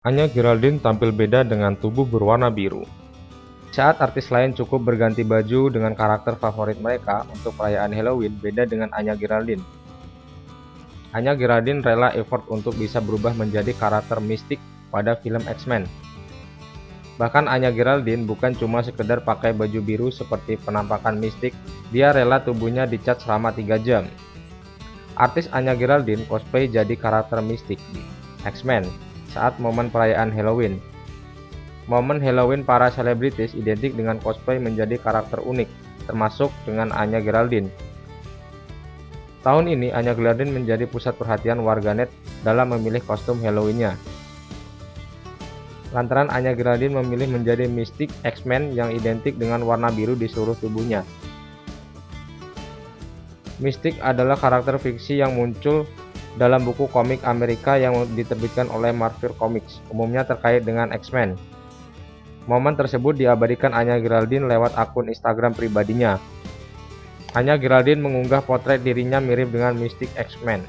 Anya Geraldine tampil beda dengan tubuh berwarna biru. Saat artis lain cukup berganti baju dengan karakter favorit mereka untuk perayaan Halloween, beda dengan Anya Geraldine. Anya Geraldine rela effort untuk bisa berubah menjadi karakter mistik pada film X-Men. Bahkan Anya Geraldine bukan cuma sekedar pakai baju biru seperti penampakan mistik, dia rela tubuhnya dicat selama 3 jam. Artis Anya Geraldine cosplay jadi karakter mistik di X-Men saat momen perayaan Halloween. Momen Halloween para selebritis identik dengan cosplay menjadi karakter unik, termasuk dengan Anya Geraldine. Tahun ini Anya Geraldine menjadi pusat perhatian warganet dalam memilih kostum Halloween-nya. Lantaran Anya Geraldine memilih menjadi mistik X-Men yang identik dengan warna biru di seluruh tubuhnya. Mystique adalah karakter fiksi yang muncul dalam buku komik Amerika yang diterbitkan oleh Marvel Comics, umumnya terkait dengan X-Men. Momen tersebut diabadikan Anya Geraldine lewat akun Instagram pribadinya. Anya Geraldine mengunggah potret dirinya mirip dengan Mystique X-Men.